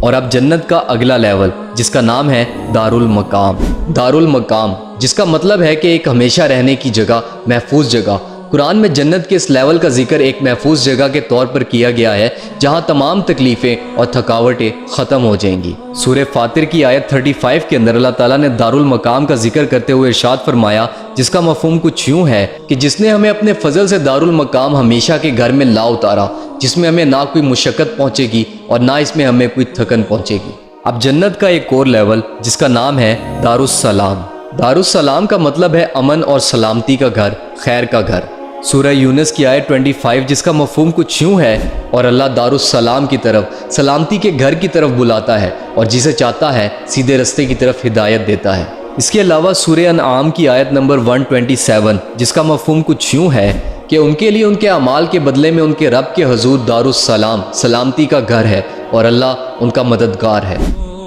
اور اب جنت کا اگلا لیول جس کا نام ہے دارالمقام۔ دارالمقام جس کا مطلب ہے کہ ایک ہمیشہ رہنے کی جگہ، محفوظ جگہ۔ قرآن میں جنت کے اس لیول کا ذکر ایک محفوظ جگہ کے طور پر کیا گیا ہے جہاں تمام تکلیفیں اور تھکاوٹیں ختم ہو جائیں گی۔ سورہ فاطر کی آیت 35 کے اندر اللہ تعالیٰ نے دارالمقام کا ذکر کرتے ہوئے ارشاد فرمایا، جس کا مفہوم کچھ یوں ہے کہ جس نے ہمیں اپنے فضل سے دارالمقام ہمیشہ کے گھر میں لا اتارا، جس میں ہمیں نہ کوئی مشقت پہنچے گی اور نہ اس میں ہمیں کوئی تھکن پہنچے گی۔ اب جنت کا ایک اور لیول جس کا نام ہے دارالسلام۔ دارالسلام کا مطلب ہے امن اور سلامتی کا گھر، خیر کا گھر۔ سورہ یونس کی آیت 25 جس کا مفہوم کچھ یوں ہے، اور اللہ دارالسلام کی طرف، سلامتی کے گھر کی طرف بلاتا ہے اور جسے چاہتا ہے سیدھے رستے کی طرف ہدایت دیتا ہے۔ اس کے علاوہ سورہ انعام کی آیت نمبر 127 جس کا مفہوم کچھ یوں ہے کہ ان کے لیے ان کے اعمال کے بدلے میں ان کے رب کے حضور دارالسلام، سلامتی کا گھر ہے اور اللہ ان کا مددگار ہے۔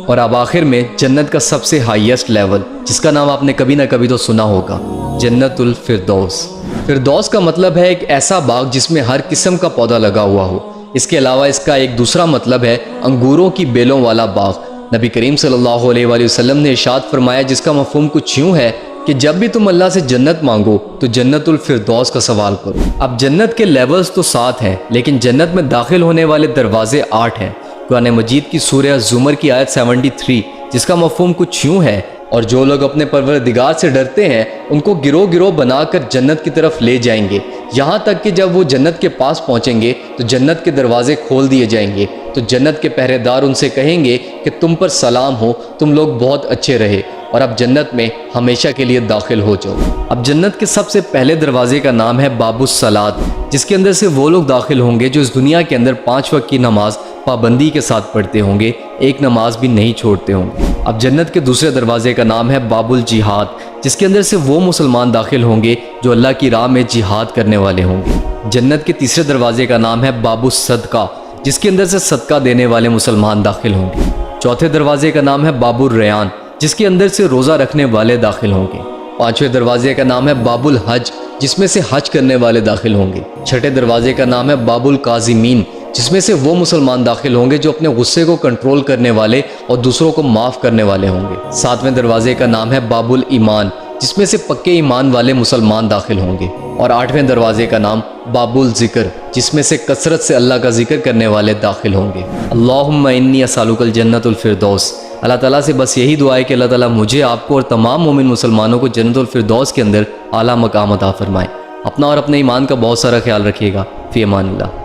اور اب آخر میں جنت کا سب سے ہائیسٹ لیول جس کا نام آپ نے کبھی نہ کبھی تو سنا ہوگا، جنت الفردوس۔ فردوس کا مطلب ہے ایک ایسا باغ جس میں ہر قسم کا پودا لگا ہوا ہو۔ اس کے علاوہ اس کا ایک دوسرا مطلب ہے انگوروں کی بیلوں والا باغ۔ نبی کریم صلی اللہ علیہ وآلہ وسلم نے ارشاد فرمایا جس کا مفہوم کچھ یوں ہے کہ جب بھی تم اللہ سے جنت مانگو تو جنت الفردوس کا سوال کرو۔ اب جنت کے لیولز تو 7 ہیں لیکن جنت میں داخل ہونے والے دروازے 8 ہیں۔ قرآن مجید کی سورہ زمر کی آیت 73 جس کا مفہوم کچھ یوں ہے، اور جو لوگ اپنے پروردگار سے ڈرتے ہیں ان کو گروہ گروہ بنا کر جنت کی طرف لے جائیں گے، یہاں تک کہ جب وہ جنت کے پاس پہنچیں گے تو جنت کے دروازے کھول دیے جائیں گے، تو جنت کے پہرے دار ان سے کہیں گے کہ تم پر سلام ہو، تم لوگ بہت اچھے رہے اور اب جنت میں ہمیشہ کے لیے داخل ہو جاؤ۔ اب جنت کے سب سے پہلے دروازے کا نام ہے باب الصلاۃ، جس کے اندر سے وہ لوگ داخل ہوں گے جو اس دنیا کے اندر 5 وقت کی نماز پابندی کے ساتھ پڑھتے ہوں گے، ایک نماز بھی نہیں چھوڑتے ہوں گے۔ اب جنت کے دوسرے دروازے کا نام ہے باب الجہاد، جس کے اندر سے وہ مسلمان داخل ہوں گے جو اللہ کی راہ میں جہاد کرنے والے ہوں گے۔ جنت کے تیسرے دروازے کا نام ہے باب الصدقہ، جس کے اندر سے صدقہ دینے والے مسلمان داخل ہوں گے۔ چوتھے دروازے کا نام ہے باب الریان، جس کے اندر سے روزہ رکھنے والے داخل ہوں گے۔ پانچویں دروازے کا نام ہے باب الحج، جس میں سے حج کرنے والے داخل ہوں گے۔ چھٹے دروازے کا نام ہے باب القاظمین، جس میں سے وہ مسلمان داخل ہوں گے جو اپنے غصے کو کنٹرول کرنے والے اور دوسروں کو معاف کرنے والے ہوں گے۔ ساتویں دروازے کا نام ہے باب الایمان، جس میں سے پکے ایمان والے مسلمان داخل ہوں گے۔ اور آٹھویں دروازے کا نام باب الذکر، جس میں سے کثرت سے اللہ کا ذکر کرنے والے داخل ہوں گے۔ اللہم انی اسالک الجنت الفردوس۔ اللہ تعالیٰ سے بس یہی دعا ہے کہ اللہ تعالیٰ مجھے، آپ کو اور تمام مومن مسلمانوں کو جنت الفردوس کے اندر اعلیٰ مقام عطا فرمائے۔ اپنا اور اپنے ایمان کا بہت سارا خیال رکھیے گا۔ فی امان اللہ۔